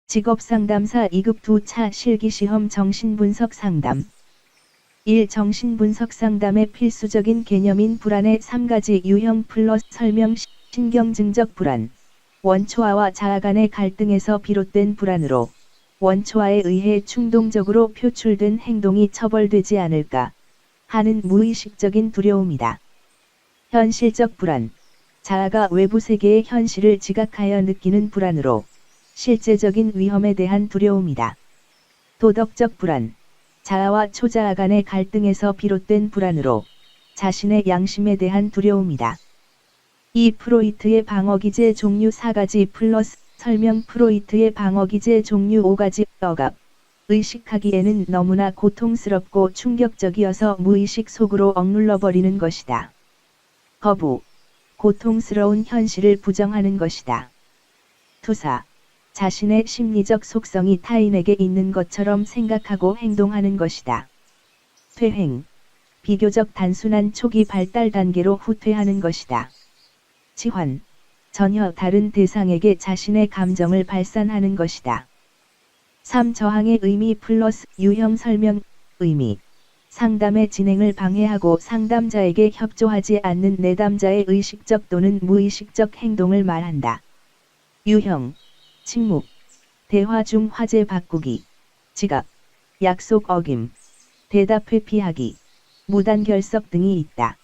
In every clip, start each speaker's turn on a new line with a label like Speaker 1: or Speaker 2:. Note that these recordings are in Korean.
Speaker 1: 직업상담사 2급 2차 실기시험 정신분석 상담. 1. 정신분석 상담의 필수적인 개념인 불안의 3가지 유형 플러스 설명. 신경증적 불안. 원초아와 자아 간의 갈등에서 비롯된 불안으로 원초아에 의해 충동적으로 표출된 행동이 처벌되지 않을까 하는 무의식적인 두려움이다. 현실적 불안. 자아가 외부 세계의 현실을 지각하여 느끼는 불안으로 실제적인 위험에 대한 두려움이다. 도덕적 불안. 자아와 초자아 간의 갈등에서 비롯된 불안으로 자신의 양심에 대한 두려움이다. 2. 프로이트의 방어기제 종류 4가지 플러스 설명. 프로이트의 방어기제 종류 5가지. 억압. 의식하기에는 너무나 고통스럽고 충격적이어서 무의식 속으로 억눌러버리는 것이다. 거부. 고통스러운 현실을 부정하는 것이다. 투사. 자신의 심리적 속성이 타인에게 있는 것처럼 생각하고 행동하는 것이다. 퇴행. 비교적 단순한 초기 발달 단계로 후퇴하는 것이다. 치환. 전혀 다른 대상에게 자신의 감정을 발산하는 것이다. 3. 저항의 의미 플러스 유형 설명. 의미. 상담의 진행을 방해하고 상담자에게 협조하지 않는 내담자의 의식적 또는 무의식적 행동을 말한다. 유형. 침묵. 대화 중 화제 바꾸기. 지각. 약속 어김. 대답 회피하기. 무단결석 등이 있다.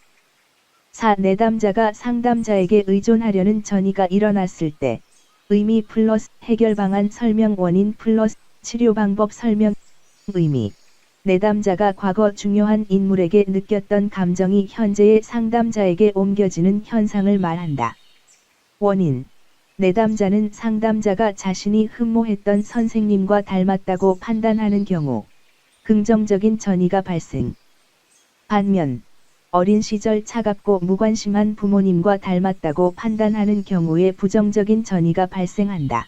Speaker 1: 4. 내담자가 상담자에게 의존하려는 전이가 일어났을 때 의미 플러스 해결 방안 설명. 원인 플러스 치료 방법 설명. 의미. 내담자가 과거 중요한 인물에게 느꼈던 감정이 현재의 상담자에게 옮겨지는 현상을 말한다. 원인. 내담자는 상담자가 자신이 흠모했던 선생님과 닮았다고 판단하는 경우 긍정적인 전이가 발생. 반면 어린 시절 차갑고 무관심한 부모님과 닮았다고 판단하는 경우에 부정적인 전이가 발생한다.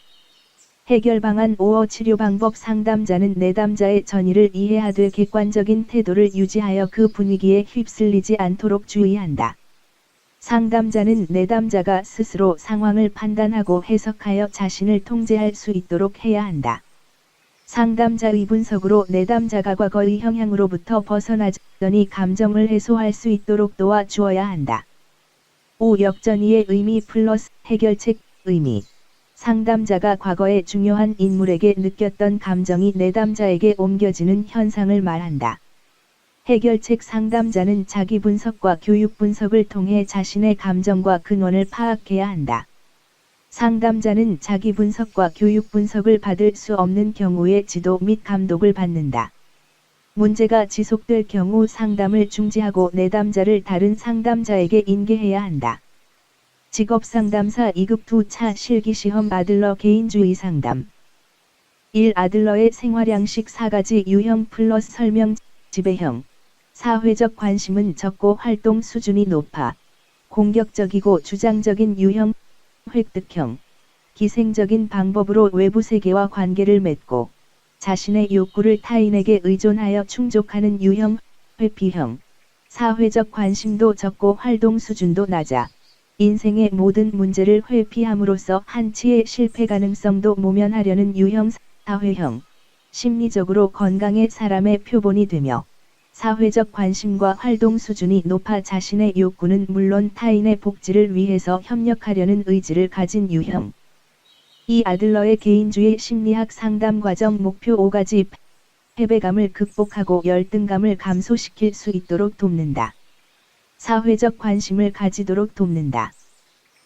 Speaker 1: 해결 방안 5. 치료 방법. 상담자는 내담자의 전이를 이해하되 객관적인 태도를 유지하여 그 분위기에 휩쓸리지 않도록 주의한다. 상담자는 내담자가 스스로 상황을 판단하고 해석하여 자신을 통제할 수 있도록 해야 한다. 상담자의 분석으로 내담자가 과거의 영향으로부터 벗어나자니 감정을 해소할 수 있도록 도와주어야 한다. 5. 역전이의 의미 플러스 해결책. 의미. 상담자가 과거의 중요한 인물에게 느꼈던 감정이 내담자에게 옮겨지는 현상을 말한다. 해결책. 상담자는 자기 분석과 교육 분석을 통해 자신의 감정과 근원을 파악해야 한다. 상담자는 자기 분석과 교육 분석을 받을 수 없는 경우에 지도 및 감독을 받는다. 문제가 지속될 경우 상담을 중지하고 내담자를 다른 상담자에게 인계해야 한다. 직업상담사 2급 2차 실기시험. 아들러 개인주의 상담. 1. 아들러의 생활양식 4가지 유형 플러스 설명. 지배형. 사회적 관심은 적고 활동 수준이 높아 공격적이고 주장적인 유형. 획득형. 기생적인 방법으로 외부 세계와 관계를 맺고 자신의 욕구를 타인에게 의존하여 충족하는 유형. 회피형. 사회적 관심도 적고 활동 수준도 낮아 인생의 모든 문제를 회피함으로써 한치의 실패 가능성도 모면하려는 유형. 사회형. 심리적으로 건강의 사람의 표본이 되며 사회적 관심과 활동 수준이 높아 자신의 욕구는 물론 타인의 복지를 위해서 협력하려는 의지를 가진 유형. 이 아들러의 개인주의 심리학 상담 과정 목표 5가지. 패배감을 극복하고 열등감을 감소시킬 수 있도록 돕는다. 사회적 관심을 가지도록 돕는다.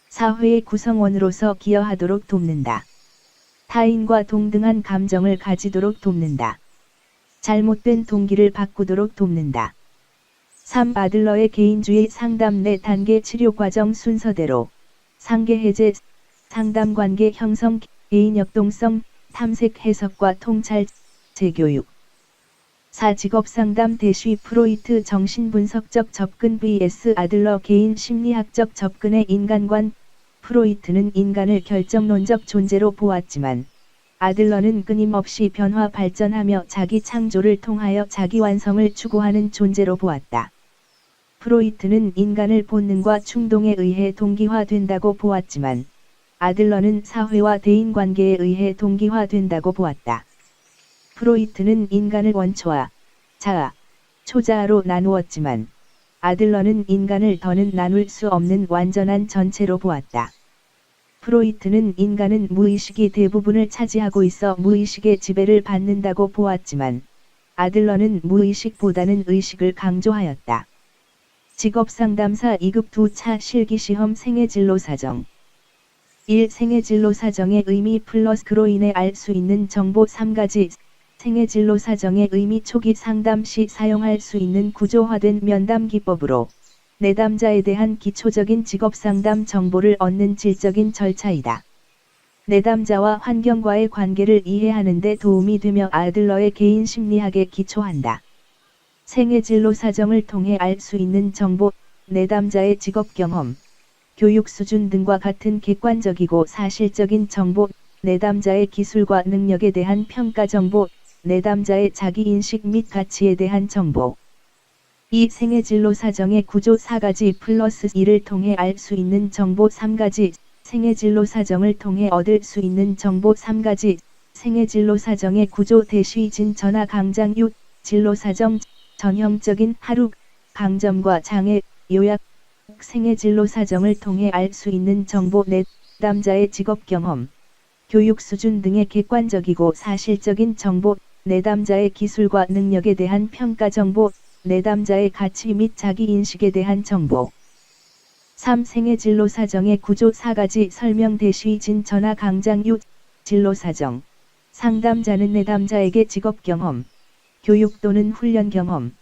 Speaker 1: 사회의 구성원으로서 기여하도록 돕는다. 타인과 동등한 감정을 가지도록 돕는다. 잘못된 동기를 바꾸도록 돕는다. 3. 아들러의 개인주의 상담 4단계 치료 과정 순서대로 상계 해제, 상담 관계 형성, 개인 역동성, 탐색 해석과 통찰, 재교육. 4. 직업상담 대쉬 프로이트 정신분석적 접근 vs 아들러 개인 심리학적 접근의 인간관. 프로이트는 인간을 결정론적 존재로 보았지만 아들러는 끊임없이 변화 발전하며 자기 창조를 통하여 자기 완성을 추구하는 존재로 보았다. 프로이트는 인간을 본능과 충동에 의해 동기화된다고 보았지만 아들러는 사회와 대인관계에 의해 동기화된다고 보았다. 프로이트는 인간을 원초와 자아, 초자아로 나누었지만 아들러는 인간을 더는 나눌 수 없는 완전한 전체로 보았다. 프로이트는 인간은 무의식이 대부분을 차지하고 있어 무의식의 지배를 받는다고 보았지만 아들러는 무의식보다는 의식을 강조하였다. 직업상담사 2급 2차 실기시험 생애진로사정 1. 생애진로사정의 의미 플러스 그로 인해 알 수 있는 정보 3가지 생애진로사정의 의미 초기 상담 시 사용할 수 있는 구조화된 면담 기법으로 내담자에 대한 기초적인 직업상담 정보를 얻는 질적인 절차이다. 내담자와 환경과의 관계를 이해하는 데 도움이 되며 아들러의 개인 심리학에 기초한다. 생애진로 사정을 통해 알 수 있는 정보, 내담자의 직업 경험, 교육 수준 등과 같은 객관적이고 사실적인 정보, 내담자의 기술과 능력에 대한 평가 정보, 내담자의 자기인식 및 가치에 대한 정보. 이 생애진로 사정의 구조 4가지 플러스 2를 통해 알 수 있는 정보 3가지, 생애진로 사정을 통해 얻을 수 있는 정보 3가지, 생애진로 사정의 구조 대쉬진 전화 강장유, 진로 사정, 전형적인 하루, 강점과 장애, 요약, 생애진로 사정을 통해 알 수 있는 정보 내담자의 직업 경험, 교육 수준 등의 객관적이고 사실적인 정보, 내담자의 기술과 능력에 대한 평가 정보, 내담자의 가치 및 자기인식에 대한 정보. 3. 생애진로 사정의 구조 4가지 설명 대쉬진 전화 강장유, 진로 사정. 상담자는 내담자에게 직업 경험, 교육 또는 훈련 경험,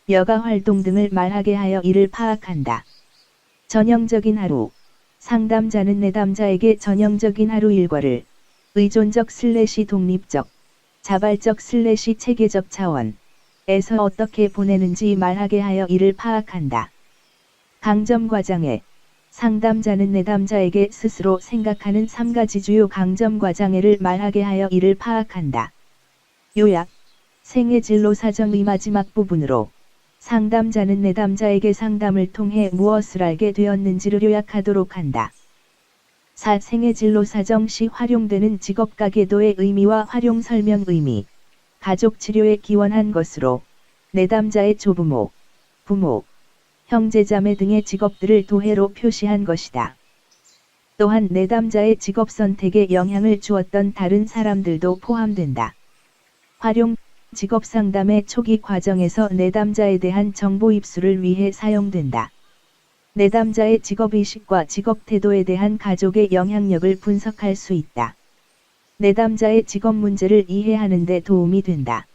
Speaker 1: 여가 활동 등을 말하게 하여 이를 파악한다. 전형적인 하루. 상담자는 내담자에게 전형적인 하루 일과를 의존적 / 독립적, 자발적 / 체계적 차원에서 어떻게 보내는지 말하게 하여 이를 파악한다. 강점 과장애. 상담자는 내담자에게 스스로 생각하는 3가지 주요 강점 과장애를 말하게 하여 이를 파악한다. 요약. 생애진로 사정의 마지막 부분으로 상담자는 내담자에게 상담을 통해 무엇을 알게 되었는지를 요약하도록 한다. 4. 생애진로 사정 시 활용되는 직업가계도의 의미와 활용 설명 의미. 가족 치료에 기원한 것으로 내담자의 조부모, 부모, 형제자매 등의 직업들을 도해로 표시한 것이다. 또한 내담자의 직업 선택에 영향을 주었던 다른 사람들도 포함된다. 활용. 직업 상담의 초기 과정에서 내담자에 대한 정보 입수를 위해 사용된다. 내담자의 직업의식과 직업 태도에 대한 가족의 영향력을 분석할 수 있다. 내담자의 직업 문제를 이해하는 데 도움이 된다.